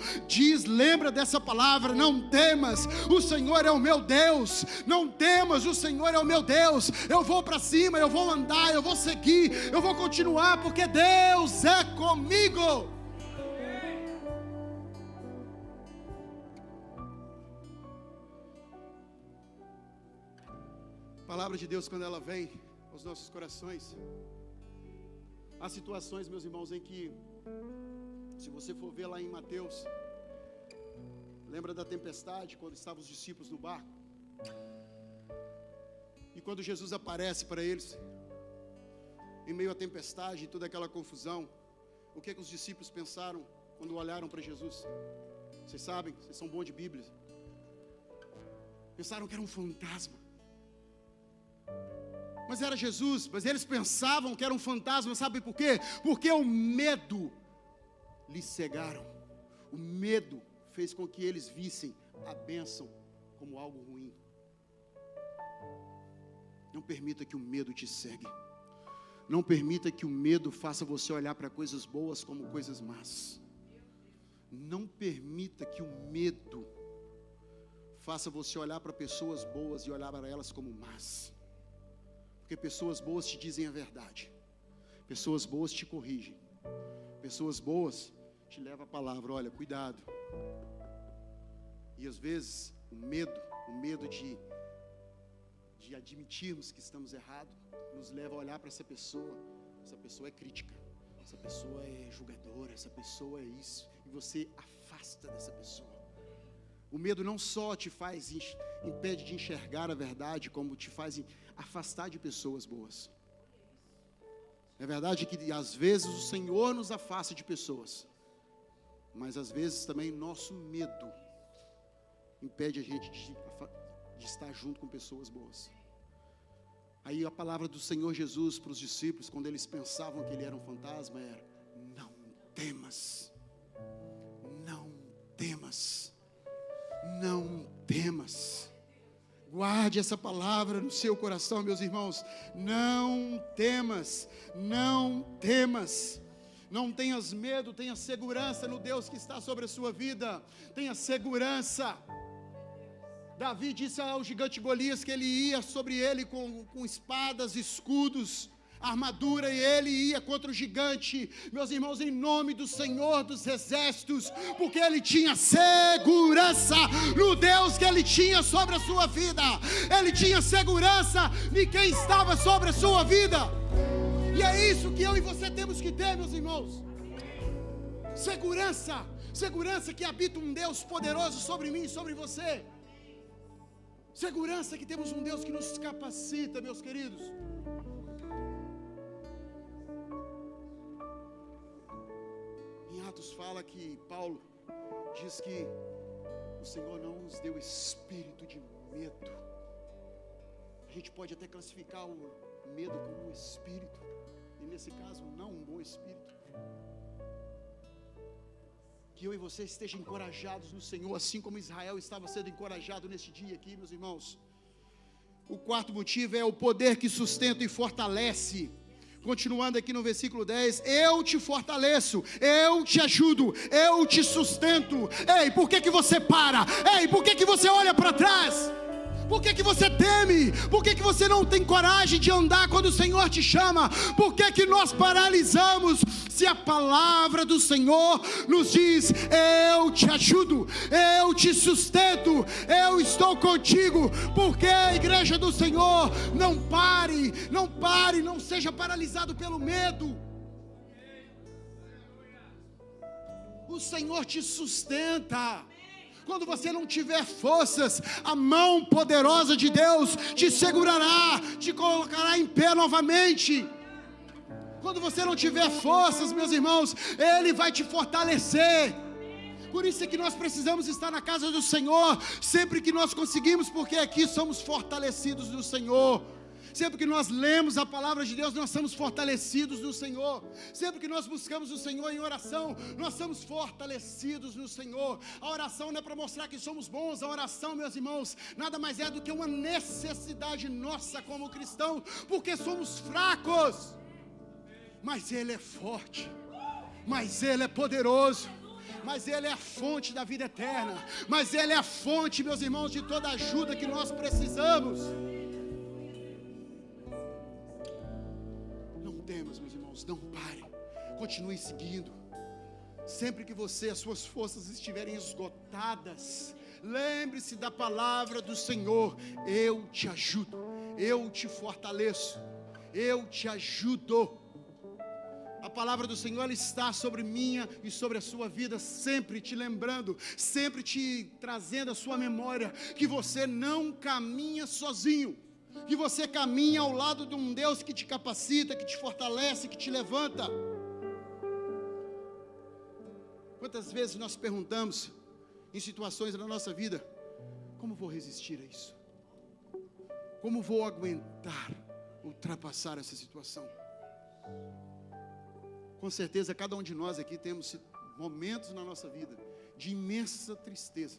lembra dessa palavra: não temas, o Senhor é o meu Deus. Não temas, o Senhor é o meu Deus. Eu vou para cima, eu vou andar, eu vou seguir, eu vou continuar, porque Deus é comigo. A palavra de Deus, quando ela vem aos nossos corações, há situações, meus irmãos, em que, se você for ver lá em Mateus, lembra da tempestade, quando estavam os discípulos no barco, e quando Jesus aparece para eles, em meio à tempestade e toda aquela confusão, o que os discípulos pensaram quando olharam para Jesus? Vocês sabem, vocês são bons de Bíblia. Pensaram que era um fantasma. Mas era Jesus, mas eles pensavam que era um fantasma, sabe por quê? Porque o medo lhes cegaram. O medo fez com que eles vissem a bênção como algo ruim. Não permita que o medo te cegue. Não permita que o medo faça você olhar para coisas boas como coisas más. Não permita que o medo faça você olhar para pessoas boas e olhar para elas como más. Porque pessoas boas te dizem a verdade. Pessoas boas te corrigem. Pessoas boas te levam a palavra: olha, cuidado. E às vezes o medo de admitirmos que estamos errados, nos leva a olhar para essa pessoa é crítica, essa pessoa é julgadora, essa pessoa é isso, e você afasta dessa pessoa. O medo não só te impede de enxergar a verdade, como te faz afastar de pessoas boas. É verdade que às vezes o Senhor nos afasta de pessoas, mas às vezes também nosso medo impede a gente de estar junto com pessoas boas. Aí a palavra do Senhor Jesus para os discípulos, quando eles pensavam que ele era um fantasma, era: não temas, não temas, não temas. Guarde essa palavra no seu coração, meus irmãos. Não temas, não temas. Não tenhas medo, tenha segurança no Deus que está sobre a sua vida. Tenha segurança. Davi disse ao gigante Golias que ele ia sobre ele com espadas, escudos, armadura, e ele ia contra o gigante, meus irmãos, em nome do Senhor dos Exércitos, porque ele tinha segurança no Deus que ele tinha sobre a sua vida. Ele tinha segurança de quem estava sobre a sua vida. E é isso que eu e você temos que ter, meus irmãos. Segurança que habita um Deus poderoso sobre mim e sobre você. Segurança que temos um Deus que nos capacita, meus queridos. Em Atos fala que Paulo diz que o Senhor não nos deu espírito de medo. A gente pode até classificar o medo como um espírito, e nesse caso não um bom espírito. Que eu e você estejam encorajados no Senhor, assim como Israel estava sendo encorajado nesse dia aqui, meus irmãos. O quarto motivo é o poder que sustenta e fortalece. Continuando aqui no versículo 10, eu te fortaleço, eu te ajudo, eu te sustento. Ei, por que você para? Ei, por que você olha para trás? Por que você teme? Por que você não tem coragem de andar quando o Senhor te chama? Por que nós paralisamos? Se a palavra do Senhor nos diz, eu te ajudo, eu te sustento, eu estou contigo. Porque a igreja do Senhor, não pare, não seja paralisado pelo medo. O Senhor te sustenta. Quando você não tiver forças, a mão poderosa de Deus te segurará, te colocará em pé novamente. Quando você não tiver forças, meus irmãos, Ele vai te fortalecer. Por isso é que nós precisamos estar na casa do Senhor, sempre que nós conseguimos, porque aqui somos fortalecidos no Senhor. Sempre que nós lemos a palavra de Deus, nós somos fortalecidos no Senhor. Sempre que nós buscamos o Senhor em oração, nós somos fortalecidos no Senhor. A oração não é para mostrar que somos bons. A oração, meus irmãos, nada mais é do que uma necessidade nossa como cristãos, porque somos fracos. Mas Ele é forte, mas Ele é poderoso, mas Ele é a fonte da vida eterna, mas Ele é a fonte, meus irmãos, de toda ajuda que nós precisamos. Meus irmãos, não pare, continue seguindo. Sempre que as suas forças estiverem esgotadas, lembre-se da palavra do Senhor: eu te ajudo, eu te fortaleço, eu te ajudo. A palavra do Senhor, ela está sobre minha e sobre a sua vida, sempre te lembrando, sempre te trazendo a sua memória, que você não caminha sozinho, que você caminha ao lado de um Deus que te capacita, que te fortalece, que te levanta. Quantas vezes nós perguntamos em situações da nossa vida: como vou resistir a isso? Como vou aguentar, ultrapassar essa situação? Com certeza cada um de nós aqui temos momentos na nossa vida de imensa tristeza,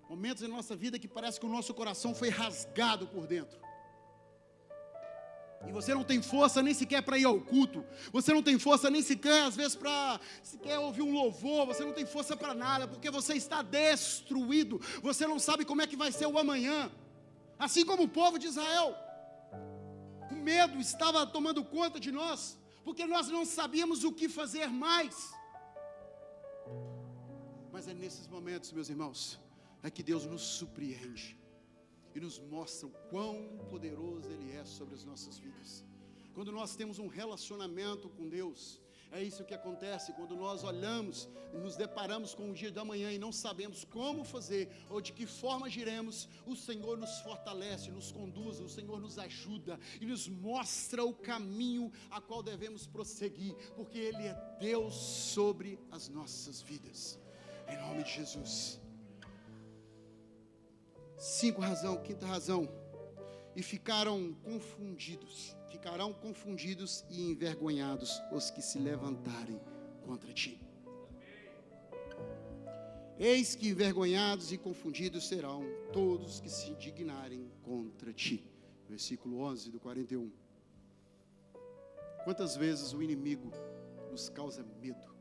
momentos na nossa vida que parece que o nosso coração foi rasgado por dentro. E você não tem força nem sequer para ir ao culto. Você não tem força nem sequer, às vezes, para sequer ouvir um louvor. Você não tem força para nada, porque você está destruído. Você não sabe como é que vai ser o amanhã. Assim como o povo de Israel. O medo estava tomando conta de nós, porque nós não sabíamos o que fazer mais. Mas é nesses momentos, meus irmãos, é que Deus nos surpreende e nos mostra o quão poderoso Ele é sobre as nossas vidas. Quando nós temos um relacionamento com Deus, é isso que acontece. Quando nós olhamos e nos deparamos com o dia da manhã e não sabemos como fazer ou de que forma agiremos, o Senhor nos fortalece, nos conduz, o Senhor nos ajuda e nos mostra o caminho a qual devemos prosseguir, porque Ele é Deus sobre as nossas vidas. Em nome de Jesus. Quinta razão, e ficarão confundidos e envergonhados os que se levantarem contra ti. Eis que envergonhados e confundidos serão todos que se indignarem contra ti. Versículo 11 do 41. Quantas vezes o inimigo nos causa medo?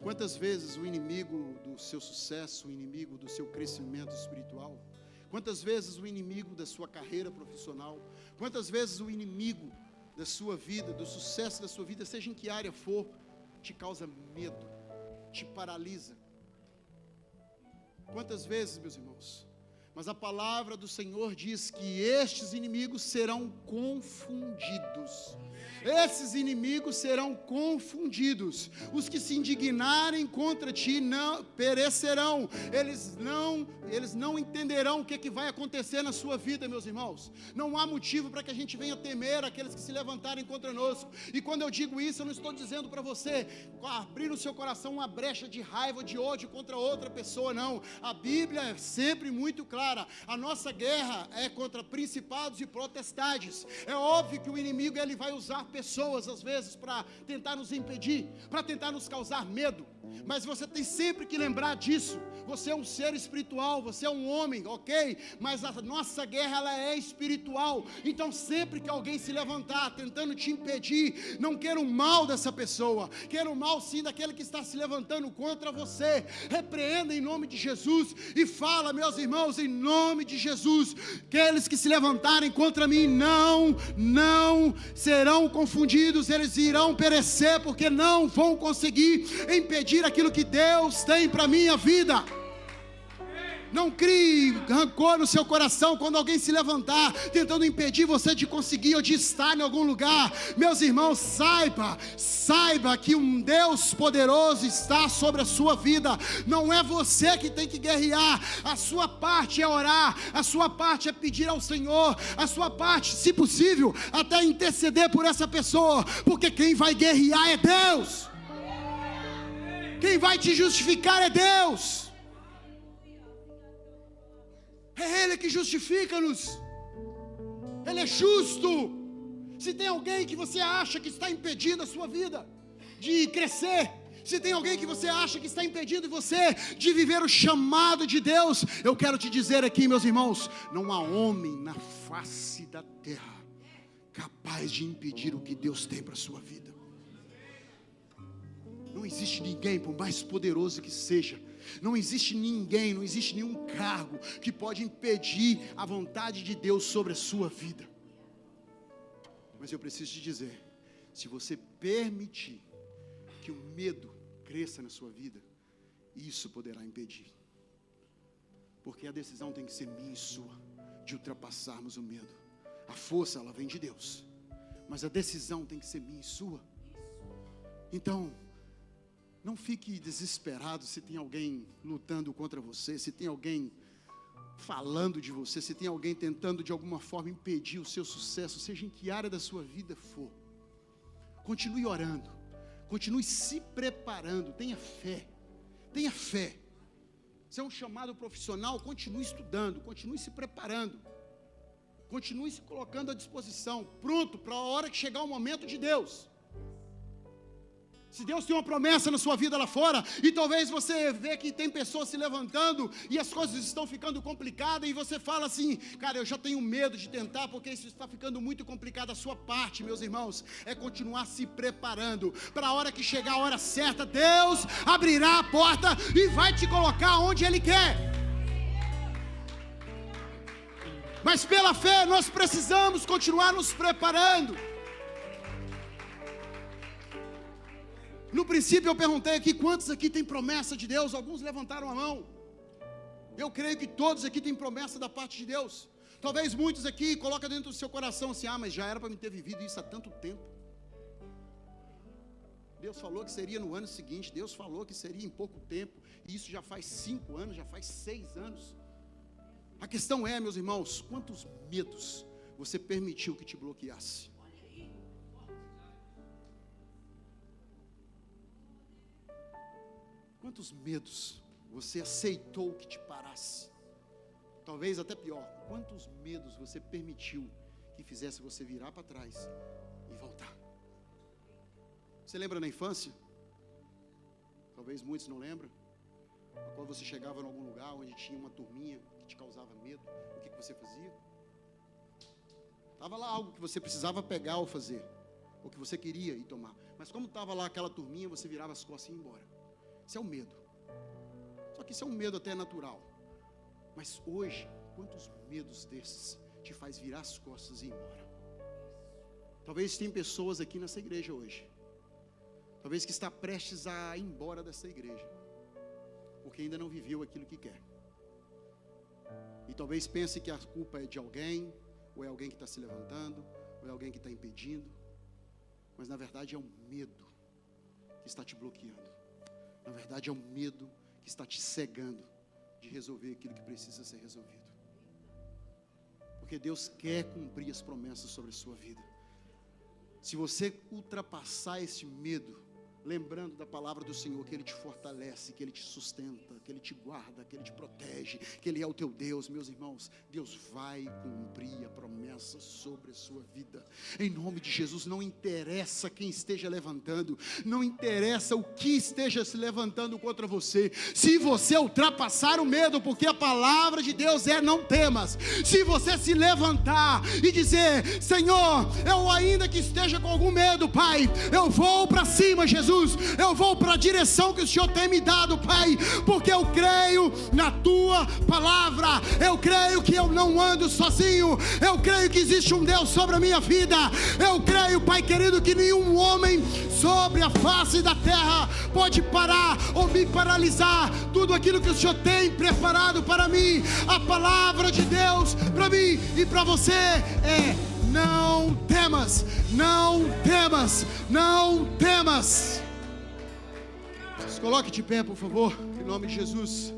Quantas vezes o inimigo do seu sucesso, o inimigo do seu crescimento espiritual, quantas vezes o inimigo da sua carreira profissional, quantas vezes o inimigo da sua vida, do sucesso da sua vida, seja em que área for, te causa medo, te paralisa. Quantas vezes, meus irmãos? Mas a palavra do Senhor diz que estes inimigos serão confundidos. Esses inimigos serão confundidos. Os que se indignarem contra ti não perecerão. Eles não entenderão o que vai acontecer na sua vida, meus irmãos. Não há motivo para que a gente venha temer aqueles que se levantarem contra nós. E quando eu digo isso, eu não estou dizendo para você abrir no seu coração uma brecha de raiva, de ódio contra outra pessoa, não. A Bíblia é sempre muito clara. A nossa guerra é contra principados e potestades. É óbvio que o inimigo ele vai usar pessoas às vezes para tentar nos impedir, para tentar nos causar medo. Mas você tem sempre que lembrar disso. Você é um ser espiritual, você é um homem, ok? Mas a nossa guerra, ela é espiritual. Então sempre que alguém se levantar tentando te impedir, não queira o mal dessa pessoa, queira o mal sim daquele que está se levantando contra você. Repreenda em nome de Jesus e fala, meus irmãos, em nome de Jesus, aqueles que se levantarem contra mim não serão confundidos, eles irão perecer, porque não vão conseguir impedir aquilo que Deus tem para a minha vida. Não crie rancor no seu coração quando alguém se levantar tentando impedir você de conseguir ou de estar em algum lugar. Meus irmãos, saiba que um Deus poderoso está sobre a sua vida. Não é você que tem que guerrear. A sua parte é orar, a sua parte é pedir ao Senhor, a sua parte, se possível, até interceder por essa pessoa, porque quem vai guerrear é Deus. Quem vai te justificar é Deus. É Ele que justifica-nos. Ele é justo. Se tem alguém que você acha que está impedindo a sua vida de crescer, se tem alguém que você acha que está impedindo você de viver o chamado de Deus, eu quero te dizer aqui, meus irmãos, não há homem na face da terra capaz de impedir o que Deus tem para a sua vida. Não existe ninguém, por mais poderoso que seja, não existe ninguém, não existe nenhum cargo que pode impedir a vontade de Deus sobre a sua vida. Mas eu preciso te dizer, se você permitir que o medo cresça na sua vida, isso poderá impedir. Porque a decisão tem que ser minha e sua, de ultrapassarmos o medo. A força, ela vem de Deus, mas a decisão tem que ser minha e sua. Então, não fique desesperado se tem alguém lutando contra você, se tem alguém falando de você, se tem alguém tentando de alguma forma impedir o seu sucesso, seja em que área da sua vida for. Continue orando, continue se preparando, tenha fé, tenha fé. Se é um chamado profissional, continue estudando, continue se preparando, continue se colocando à disposição, pronto para a hora que chegar o momento de Deus. Se Deus tem uma promessa na sua vida lá fora, e talvez você vê que tem pessoas se levantando, e as coisas estão ficando complicadas, e você fala assim, cara, eu já tenho medo de tentar, porque isso está ficando muito complicado. A sua parte, meus irmãos, é continuar se preparando, para a hora que chegar a hora certa, Deus abrirá a porta, e vai te colocar onde Ele quer. Mas pela fé, nós precisamos continuar nos preparando. No princípio eu perguntei aqui, quantos aqui tem promessa de Deus? Alguns levantaram a mão. Eu creio que todos aqui têm promessa da parte de Deus. Talvez muitos aqui coloquem dentro do seu coração assim, mas já era para me ter vivido isso há tanto tempo. Deus falou que seria no ano seguinte, Deus falou que seria em pouco tempo, e isso já faz 5 anos, já faz 6 anos. A questão é, meus irmãos, quantos medos você permitiu que te bloqueasse? Quantos medos você aceitou que te parasse? Talvez até pior, quantos medos você permitiu que fizesse você virar para trás e voltar? Você lembra na infância? Talvez muitos não lembram. Quando você chegava em algum lugar onde tinha uma turminha que te causava medo, o que você fazia? Estava lá algo que você precisava pegar ou fazer, ou que você queria ir tomar. Mas como estava lá aquela turminha, você virava as costas e ia embora. Isso é um medo. Só que isso é um medo até natural. Mas hoje, quantos medos desses te faz virar as costas e ir embora? Talvez tem pessoas aqui nessa igreja hoje, talvez que está prestes a ir embora dessa igreja, porque ainda não viveu aquilo que quer. E talvez pense que a culpa é de alguém, ou é alguém que está se levantando, ou é alguém que está impedindo. Mas na verdade é um medo que está te bloqueando. Na verdade é um medo que está te cegando de resolver aquilo que precisa ser resolvido. Porque Deus quer cumprir as promessas sobre a sua vida. Se você ultrapassar esse medo, lembrando da palavra do Senhor, que Ele te fortalece, que Ele te sustenta, que Ele te guarda, que Ele te protege, que Ele é o teu Deus. Meus irmãos, Deus vai cumprir a promessa sobre a sua vida, em nome de Jesus. Não interessa quem esteja levantando, não interessa o que esteja se levantando contra você, se você ultrapassar o medo, porque a palavra de Deus é: não temas. Se você se levantar e dizer: Senhor, eu ainda que esteja com algum medo, Pai, eu vou para cima, Jesus, eu vou para a direção que o Senhor tem me dado, Pai, porque eu creio na tua palavra, eu creio que eu não ando sozinho, eu creio que existe um Deus sobre a minha vida, eu creio, Pai querido, que nenhum homem sobre a face da terra pode parar ou me paralisar tudo aquilo que o Senhor tem preparado para mim. A palavra de Deus para mim e para você é: não temas, não temas, não temas. Se coloque de pé, por favor, em nome de Jesus.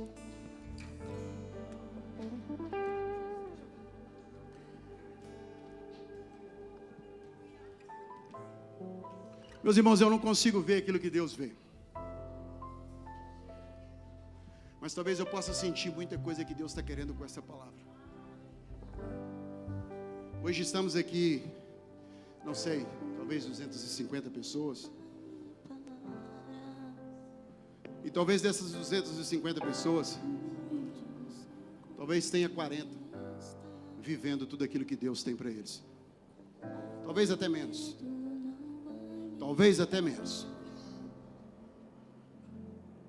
Meus irmãos, eu não consigo ver aquilo que Deus vê, mas talvez eu possa sentir muita coisa que Deus está querendo com essa palavra. Hoje estamos aqui, não sei, talvez 250 pessoas. E talvez dessas 250 pessoas, talvez tenha 40 vivendo tudo aquilo que Deus tem para eles. Talvez até menos. Talvez até menos.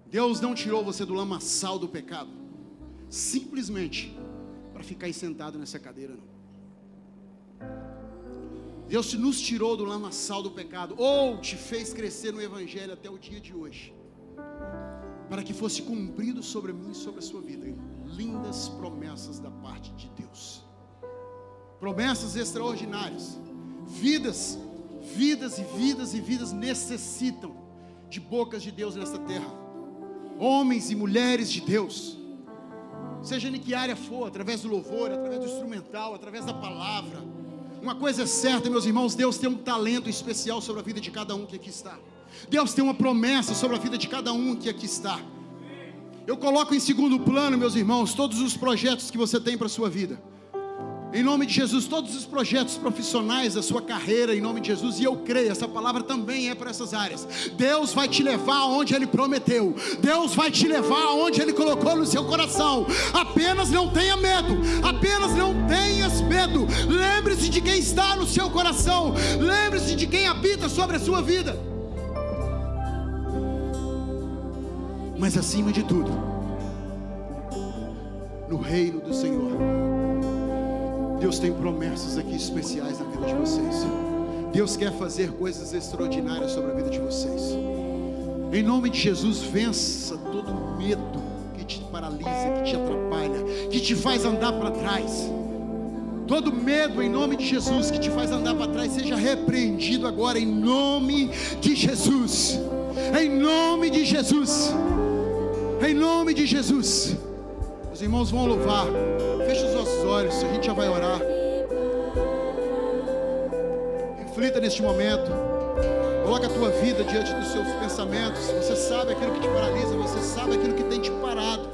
Deus não tirou você do lamaçal do pecado simplesmente para ficar aí sentado nessa cadeira, não. Deus nos tirou do lamaçal do pecado, ou te fez crescer no Evangelho até o dia de hoje, para que fosse cumprido sobre mim e sobre a sua vida lindas promessas da parte de Deus. Promessas extraordinárias. Vidas e vidas necessitam de bocas de Deus nesta terra. Homens e mulheres de Deus, seja em que área for, através do louvor, através do instrumental, através da palavra. Uma coisa é certa, meus irmãos: Deus tem um talento especial sobre a vida de cada um que aqui está. Deus tem uma promessa sobre a vida de cada um que aqui está. Eu coloco em segundo plano, meus irmãos, todos os projetos que você tem para a sua vida, em nome de Jesus, todos os projetos profissionais da sua carreira, em nome de Jesus. E eu creio, essa palavra também é para essas áreas. Deus vai te levar aonde Ele prometeu, Deus vai te levar aonde Ele colocou no seu coração. Apenas não tenha medo, apenas não tenhas medo. Lembre-se de quem está no seu coração, lembre-se de quem habita sobre a sua vida. Mas acima de tudo, no reino do Senhor, Deus tem promessas aqui especiais na vida de vocês. Deus quer fazer coisas extraordinárias sobre a vida de vocês. Em nome de Jesus, vença todo medo que te paralisa, que te atrapalha, que te faz andar para trás. Todo medo, em nome de Jesus, que te faz andar para trás, seja repreendido agora, em nome de Jesus. Em nome de Jesus. Em nome de Jesus. Os irmãos vão louvar. Feche os nossos olhos, a gente já vai orar. Reflita neste momento. Coloca a tua vida diante dos seus pensamentos. Você sabe aquilo que te paralisa, você sabe aquilo que tem te parado.